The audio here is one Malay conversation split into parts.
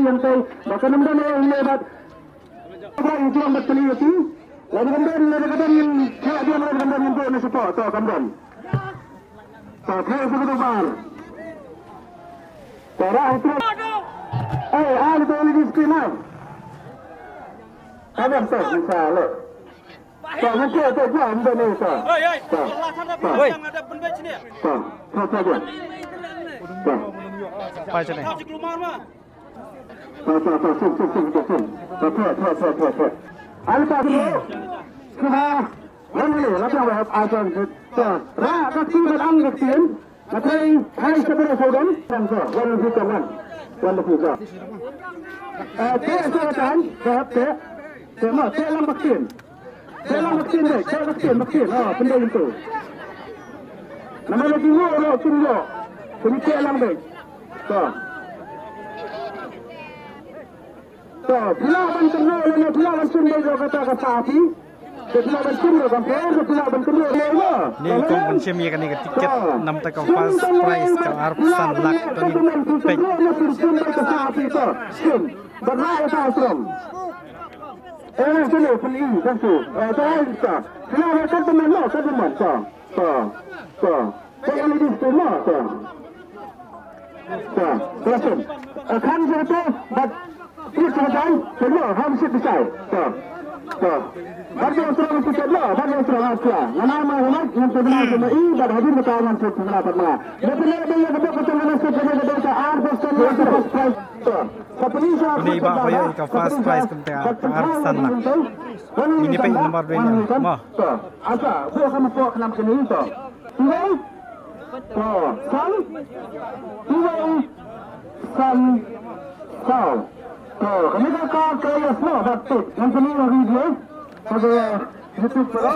yang tay bahkan namdan yang lebat apa itu yang betul itu lalu kemudian yang dia namdan yang tu nasipa atau kemudian tak itu bar cara itu itu ini istilah ada tak misalnya tak mungkin ada jam dan itu yang ada benda sini tak saja Apa je ni? kau keluar mah Alpa dulu. Sudah. Mana lapang web asan kita. Kasih berang kecil. Nanti hai sebenarnya saudara. Sampai warna hitam. Warna hitam. Sekarang sehat. Semua selang vaksin. Selang vaksin deh. Vaksin. Benda itu. Nama lagi lo tunggu. Ini selang deh. Pelaban terlalu lama pelaban sumber kata api. Pelaban sumber kampung, pelaban terlalu lama. Ni kau mencemia kan ni tiket 6 tak first prize kau arpusan lak tu ni pek. Sumber kata api tu. Benar tak asram. Sini peli tentu. Dah kita. Pelaban teman lo, teman. Yang ini semua. Teruskan. Kan satu, ini sebenarnya semua harus selesai. Bagi orang itu lah, bagi orang asal. Nama yang sebenar semua ini dah hadir di kalangan sebenar semua. Benar dia betul betul sebenar betul arpusan first prize. Ini bawa yang kau first prize kemudian arpusan lak. Ini pay nomor 2 nya. Mah. Asa, buat kamu buat nama kini itu. San. Kami akan kerja semua dapat yang kini video pada YouTube pada.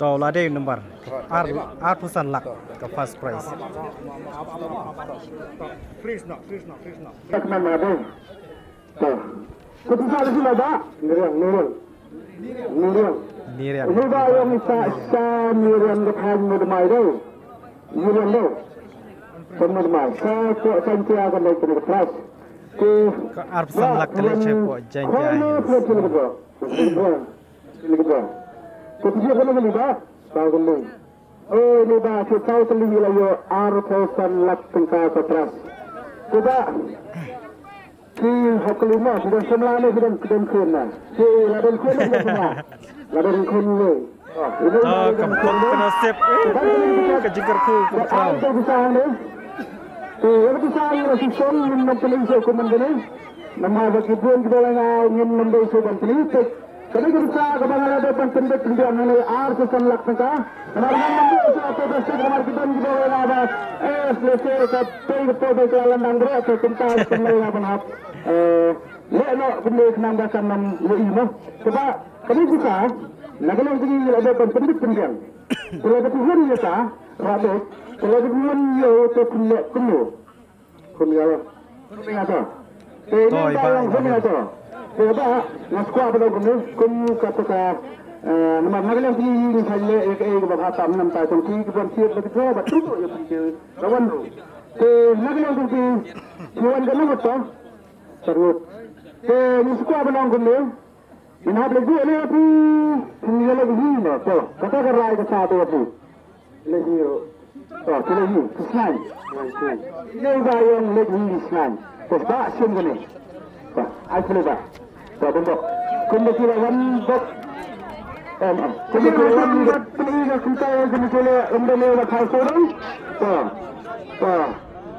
Kau lah dia nomor arpusan lak ke first prize. freeze nak Mana ada? Kita ada sini ada. Nurul. Ni dia. Sudah yang saya Nurul dekat mudmai tu. Nurul tu. Mudmai. Saya janji akan naik ke kelas. Kau arpusan lak kali cepo janji. Ketika kena melibat, tahu ni. Oh, ni dah tahu terlihat layu arpusan lak tengkar keras. Kita si hakelima sudah semula ni sudah kena. Si ladan kena semua. Ladan kena. Kampung penasib. Kejigarku kau. Itu bisa ni. Yang bisa ni rasism minum peling hukuman ni. Nama bagi pun kita lagi ingin membeli hukuman politik. Kami kita kebanyakan ada penting pendidikan ini arpusan lak tengkar. Kemarin membeli satu pasti kemarin kita ada selesai sampai ke jalan Andrea atau tentang semua apa Leno benda kenambakan lima. Sebab kami bisa nagalang tinggi ada pendidikan. Kalau ketuhan kita rakyat, kalau ketuhan yo tu kunu apa? Toy bang. Sebab naskah pada kunu kata nama nagalang tinggi saja bahasa enam tahun tinggi kemudian siap betul betul ya betul. Kawan tu. Nagalang tinggi kawan kamu betul. Terus. Naskah pada kunu. Ini lagi ni api ini lagi ni tu. Kata kerai ke satu api. Lagi lagi kesan. Ini bayang lagi kesan. Sebab sungguh ni. Asal dah. Bentuk. Kunda kirawan bot. Kunda kirawan bot. Kunda kita kena kena anda lewat household.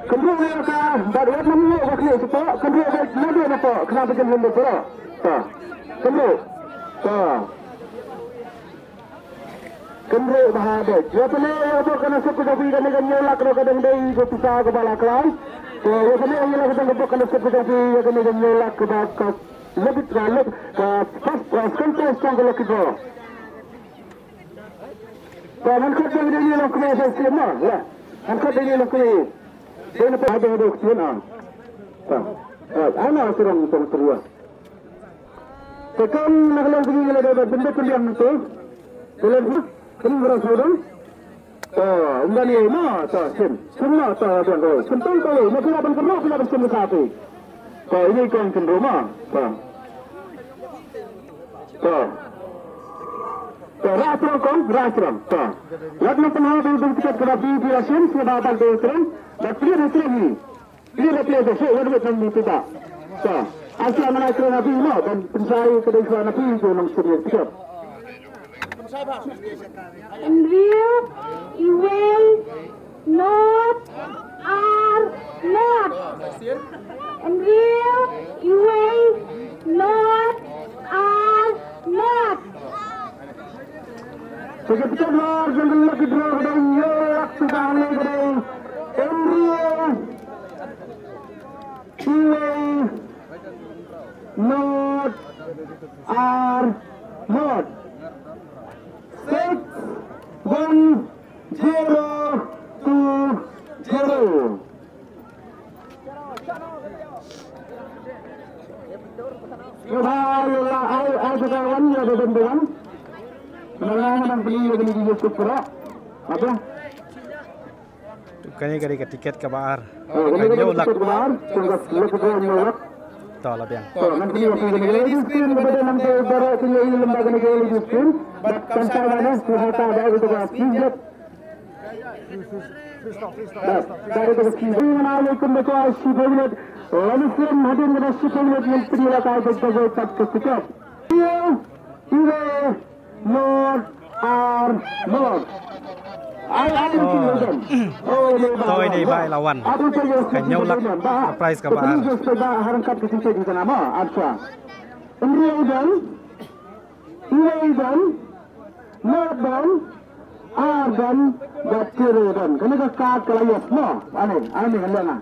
Kunda mereka baru nama waktu itu. Kunda nama apa? Kenapa jadi lembu? Kunda. Kunda bahagia. Jika ni apa kena sekolah kita ni kan nyolak kalau kadang day ikut pisah ke bala kelas. Jika ni orang kita kita kena sekolah kita kan nyolak ke bala lebih terlalu ke first contest kalau kita. Kalau kita ni nak kena semua, ya. Kalau kita ni nak kena, dia nak ada uktian. Ana serang kedua. Tekan naglang pergi ada benda pilihan itu. Dalam kan berasal enggak ni mah sen. Semua tak ada. Sentuh kalau nak lawan kena lawan semua satu. Ini kan rumah. Rastram kong rastram. Lagna penah itu tiket kerapi biasin sudah dapat diuturan. Tapi ini. Ini lepas itu saya ada macam itu tak. Asal mana kerana nabi no dan pensai kedai kerana nabi itu nang serius tiket. In real, you will not are not. In real, you will not are not. Seketika luar jangan lagi dua kedai yang sudah ni kedai. In real, you will not are not. 6 1 0 2 0. Subhanallah, ay kawan ya teman-teman. Menangan beli di Supra. Apa? Kani kari ke tiket ke bar. Kanyo lak. Lak. Tahu lah biang. Nanti lagi screen kepada nanti baru punya lembaga negara lagi screen. Kan saya sudah ada itu kan. Dari itu screen. Assalamualaikum warahmatullahi wabarakatuh. Langsung hadir dengan sepenuhnya yang perilaku sebagai satu tiket. Not are not. Tôi đi bay lawan. Kanyo lak surprise ke bar. Harangkat ke situ di sana mah Arsa. Enriadan, Nordan, Ardan, Batirudan. Kami ke kat kelayas mah. Aneh lena.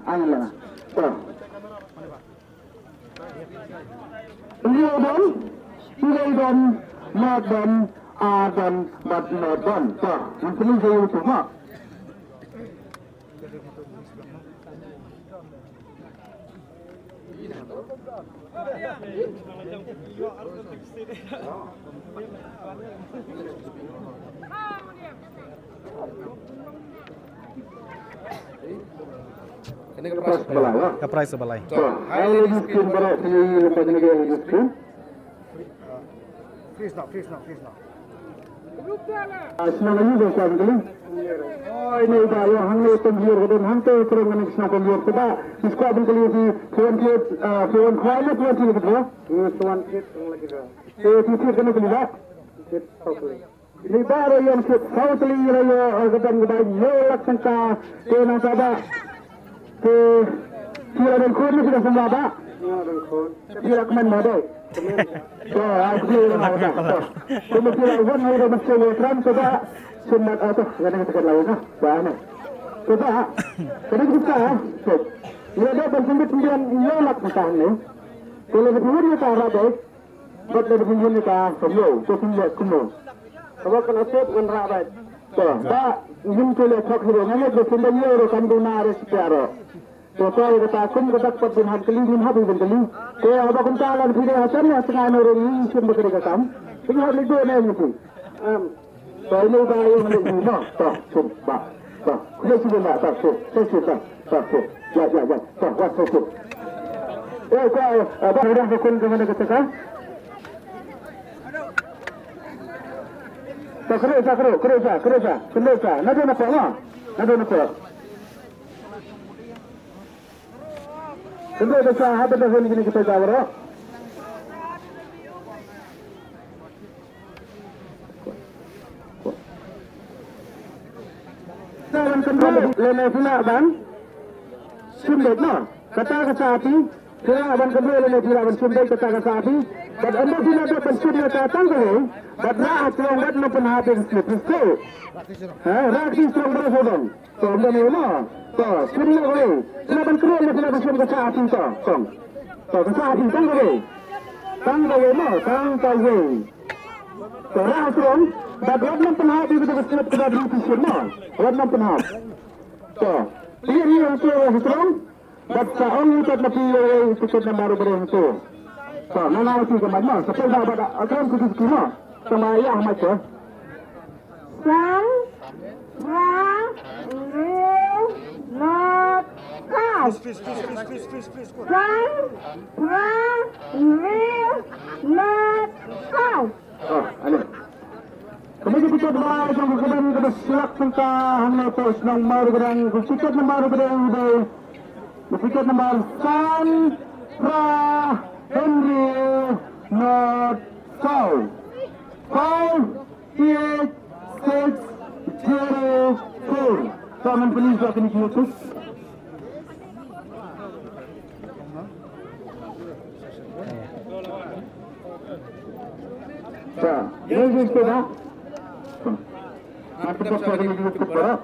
Enriadan, Nordan, Ardan, Batirudan. Nanti ni saya utuh mah. Ke price sebalai. Ayo miskin berat punya lembaga negara miskin. Please now. Senang juga kan kali. Oh ini dah yang hangnya penjur dan hantu terus dengan senang penjur. Kita iskua pun kali si Fuan Kuala Fuan Kuala gitu. Fuan lagi dah. Tiket kena kali dah. Tiket satu. Ini baru yang satu kali raya agatan gedai yolak sangka kena sada. Kira dan kur ni sudah semua ada. Kira keman ada. Aku ada. Kemudian orang ada masih lepas coba sunat atau kadang kita lawan bahan. Coba kita ia ada bersentuhan yolak macam ni. Kalau berjumpa kita ada, betul berjumpa kita semua, semua kuno. Kalau kena set kan rabat. Tak, ingin kita cakap dengan dia bersentuhan yolak kan dunia secara. Saya kata dapat penhat kali ni habis kali. Saya abang kuntalan video hasil ni setengah orang ini semua kerja kamu. Ini hari dua ni mesti. Saya ni dah yang ni nak tak cuba. Kita sudah tak cuba. Ya. Tak cuba. Kau abang orang berkon dengan kita kan? Tak kerja. Nada apa? Tentu ada sahabat dah ni kita jawab. Dalam kembali lena pula ban. Sumber no. Kata api. Kira abang kembali lena pula ban sumber kata api. Dan anda tidak ada pensumber datang ke? Badna atau wat no penhatin slip. Rakyat strong berhodong. So anda ni mana? So sumber boleh. Laban keren nak nak bersama kata api tu. So kata api tanggawe no. So rakyat dan wat no penhatin itu bersama kita beri pisau no. Wat no penhat. So ini yang saya strong. Baca orang itu lebih tiket yang baru itu. So, mana sih kemana? Sampai dah pada akan khusus kena sama ayah macam. Sun, Ra, Real, Not, Cow. Sun, Ra, Real, Not, Cow. Oh, ano. Kemudian kita berada dalam keadaan kita selak tentang lepas nang baru berang tiket yang baru berang itu. Tiket nomor Sun, Ra, Henry, Not, Cow. 5, 8, 6, 0, 4. Someone please open the YouTube. Ini sudah. Apa pasal ini YouTube para?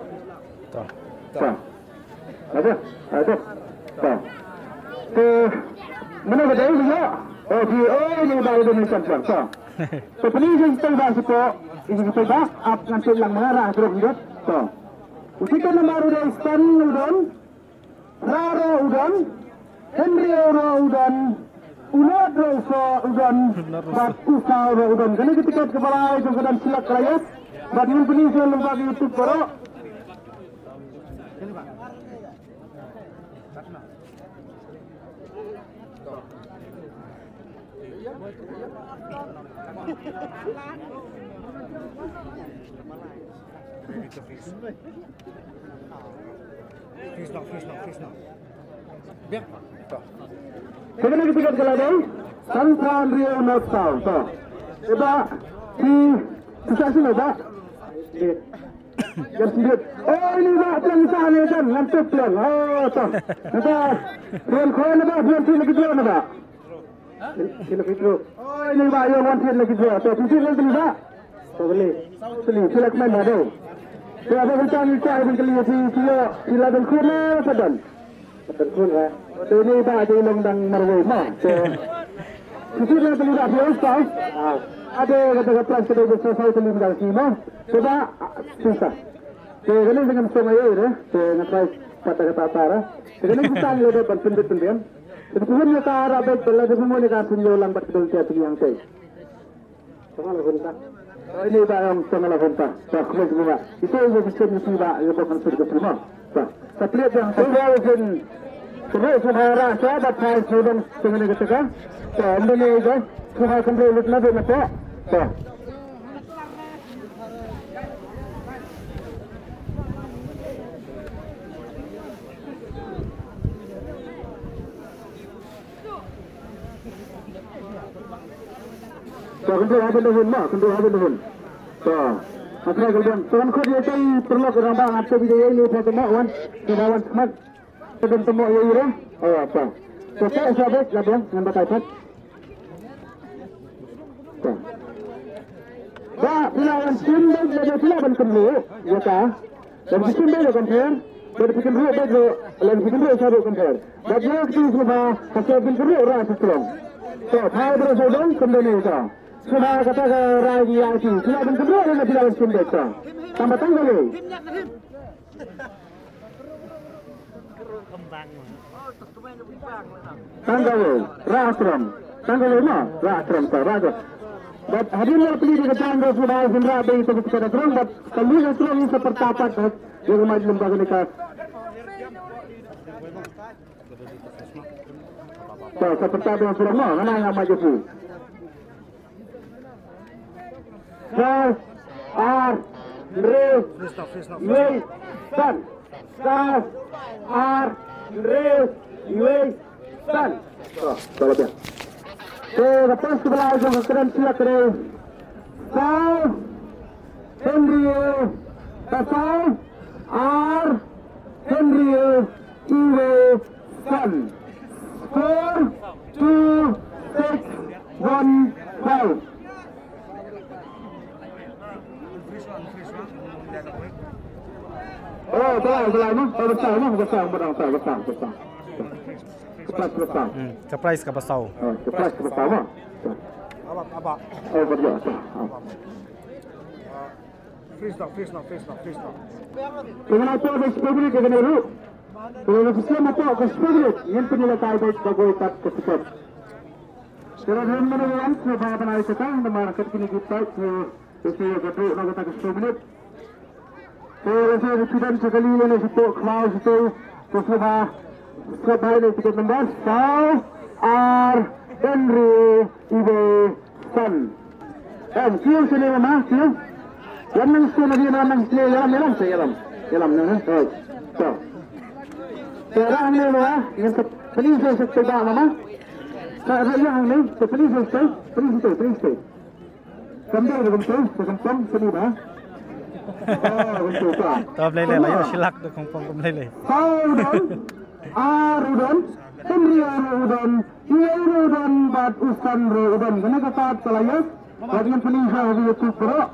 Ada. Mana ada juga? Ini baru Indonesia bangsa. So, penising tayo po, isip ba? Up nanti lang mengarah terus hidup. So, usikan na baru dari Stan Udon, Raro Udon, Henry Udon, Unod Udon, Batu Sauro Udon. Kani ketika kepala itu sedang silak rakyat, bagi penising lembaga YouTube para. Freeze now. Biar. Kena tiket keladai, San Rio North South. So, iba si susah sih iba. Yang sendiri. Oh ini iba yang usaha ni kan, lantuk plan. Oh so, iba plan iba, plan lagi plan iba. Sila fitro. Oh ini iba yang wanted lagi plan. So, sisi lagi iba. So boleh. Sila mana ada. Saya apa macam ni saya pun kelihat sila dan kuna sadan. Betul kan? Ini tak ada yang dang marwai mah. Sisi lagi tidak biasa. Ada kata-kata sudah selesai sebelum dari sini mah. Sudah susah. Jadi dengan semua ini, dengan saya kata-kata apa? Jadi kita ni ada penting-penting. Jadi pun kita arah baik bela semua ni kan sunjulan betul tiap yang saya. Semua kita. Ini barang setengah hunta. So, kemudian juga. Itu yang sistem musibah yang bukan sudah semua. So, setiap yang saya pun semua sahara sahabat saya sudah dengan ketika. So, ini juga semua kembali lebih macam. So. So, kunci apa dahun mah? Kunci apa dahun? So, apa kemudian? Tuan kau dia cai perlu kerambang apa video ini pada mawan, kawan semat, sedang temu ini. Oh apa? So, saya sahabat labang nampak apa? So, dah pilihan simbol jadi pilihan kedua, ya tak? Dan simbol dia compare, dari simbol dia baru, lain simbol dia sahabat compare. Jadi itu semua hasil simbol orang sesuatu. So, saya berusaha kembali itu. Sudah kata ke Raji Yasi, sudah berkedua dengan pilihan simbol itu. Tambah tanggal ni. Tanggal ni, Rastram. Tanggal ni mana? Rastram tu, Raja. But hadirlah pilih di tanggal sudah Indra Bay itu kepada terang. But kalau Rastram ini seperti apa? Yang majlis lembaga nikah. So, seperti apa yang sudah mau? Mana yang majlis ini? Sar, R, Re, Yui, San. Sar, R, Re, Yui, San. So, lebih. So, lepas sebelah itu keren siap keren. Sar, Henry, Sar, R, Henry, Yui, San. 4, 2, 6, 1, 5. Oh, belah ni. Oh, besar ni. Besar. Besar. Surprise ke besar? Surprise ke besar mah. Apa? Oh, betul. Freeze now. Kenapa ada publik ke kena dulu? Kalau sistem apa keseluruhan yang penilaian baik bagi tak keseluruhan. Kalau dalam menentukan sebagai penilaian sekarang dengan kini kita sesuai dengan nama tak keseluruhan. Kalau saya sudah sekali ini itu kelas itu sesuai sebagai tiket nombor R Henry Iveson. Siapa sini nama siapa? Yang mesti lagi nama mesti yalam. So. Sekarang ni lah, yang penisah sekejap mana? Sekarang yang ni, penisah sekejap. Sambil kempang seni bah. Betul tak? Top lele lah, yo silak tu kempang lele. Udon, Henry Udon, Udon, bat Ustan Udon. Kena kata pelayar, bagian penisah di YouTube pro.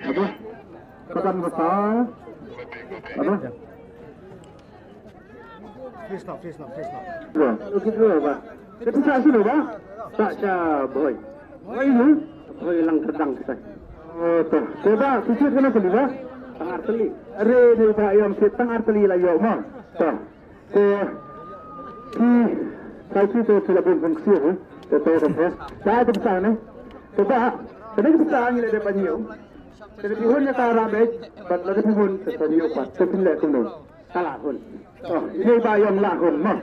Apa? Kapan besar? Apa? Please not. Ya, begitu apa? Kita tak sini apa? Tak boy. Boy ni, boy lang kedang kita. Oh, tu. Coba kita kena beli apa? Tangar teli. Are ni pak yang tangar teli lah yo mah. Tu. Saya tu sudah pun fungsi tu. Betul tak? Saya tu besar ni. Coba. Kena kita ni ada banyak. Jadi pun yang cara baik, but lagi pun sesuatu apa, sepilih tu, salah pun. Oh, ini bayang lah pun, mah,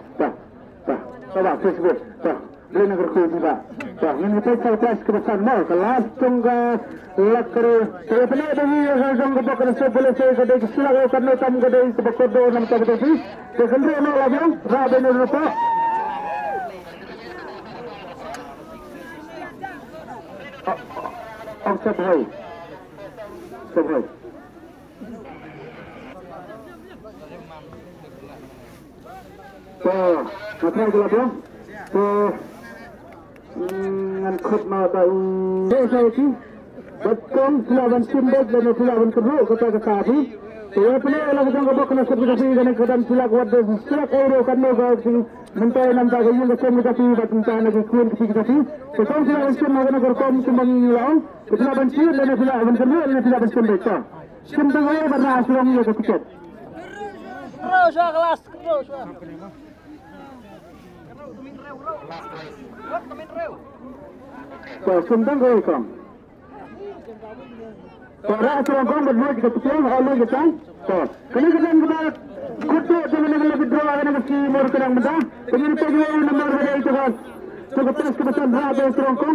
coba Facebook, boleh nak berkumpul juga. Ini kita kelas kebesaran mah, kelas tunggu lakar. Saya pernah bagi yang tunggu bakal sebelum saya kedai silakan kerana kamu kedai sebab dua nama kedai ini. Sekarang mana lagi? Rabi ni lupa. Sabay. Matay ko lang ang khut na tayo. Society. Betkong silawan simbol dan silawan kedua kata kami. Saya pernah lalu kita buat kena sertifikasi dan keadaan silak wadah silak euro karena kau mentai nampak yang komunikasi dan mentai lagi kuat komunikasi. Sekarang silawan simbol kena berkom kembali ulang. Silawan simbol dan silawan kedua dan silawan simbol. Simbol ini berasal dari tiket. Terus kelas terus. Simbol kau ikam. Orang orang kau berdua kita tuan, orang kita. Kena kita kutu dengan withdraw dengan si mor kerang benda. Begini pagi nombor berapa itu kan? Cukup terus kebetulan berapa orang kau?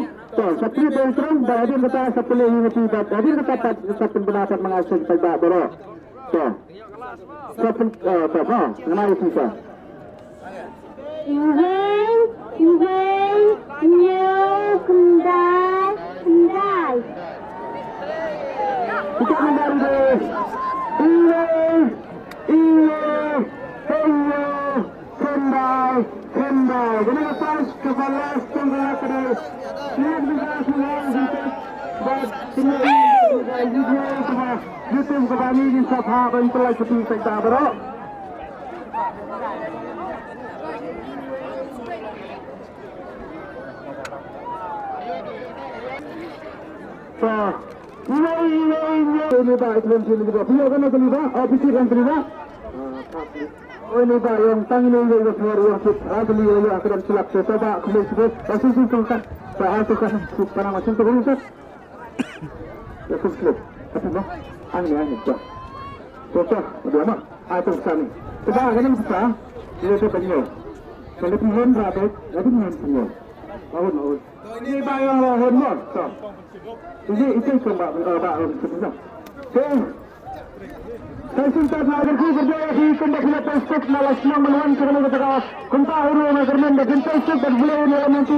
Satu orang berada di atas satu lagi mesti dapat. Jadi kita dapat satu pendapat mengasuh pada bro. Satu mana itu sah? Kendai. Kita kembali deh. Kendai. Jadi lepas kebalas tenggelam kedai. Siap juga semua kita. Buat sini YouTube kembali di Sabah bentuk seperti kita bro. Ini baik dalam sini juga. Punya kan ada liba, ofisir kan terliba. Oh ini baik yang tangan ini juga semua yang ada liba yang akan silap. Coba kembali sebut. Masih singkongkan. Saya akan pada macam tu berusaha. Ya sudah. Tapi noh, angin. Coba, berdua mah. Itu sani. Coba kan yang besar. Dia tu penyok. Kalau pihon berapa? Jadi pihon penyok. Mahun. Ini baik yang mahun mah. Ini coba sebenarnya. Saya cinta dengan kerja di kembali pasok malas melawan kerana kita konta urus kerana dan pasok dan beliau dalam nanti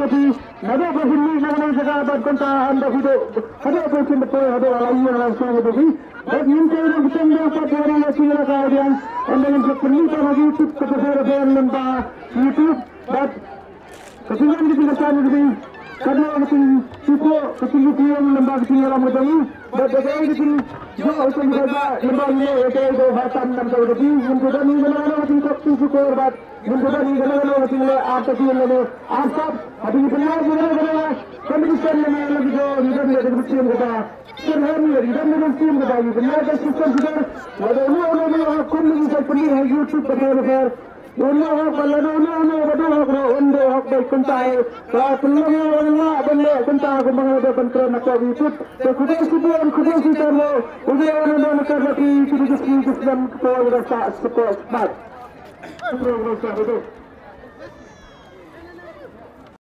ada berhenti dengan segala konta anda hidup ada pasok betul ada lain yang langsung berdiri dan minta yang kita dapat dari hasil kajian anda yang seperti lagi YouTube kepada lembah YouTube dan kemudian kita akan lebih karena itu ketinggian lembah ketinggian modal bagaimana itu jauh saja lembah ini itu bahkan 6 tahun lebih kemudian ini mana tingkat syukur bat kemudian ini mana tinggal atas ini asap tapi benar competition na lagi jo hidup ni dengan tim kita serhan ni hidup dengan tim kita ini benar sistem kita ada no competition pun ni YouTube पर है उन्हें हो कलर उन्हें बड़े हो करो उन्हें हो कोई कुंता है रात लोग उन्हें बंदे कुंता को मंगल बंतर न कोई कुछ तो खुदे सी कर लो उन्हें उन्हें कर रखी किसी किसी सिस्टम को रास्ता सपोर्ट बात प्रोग्रेस है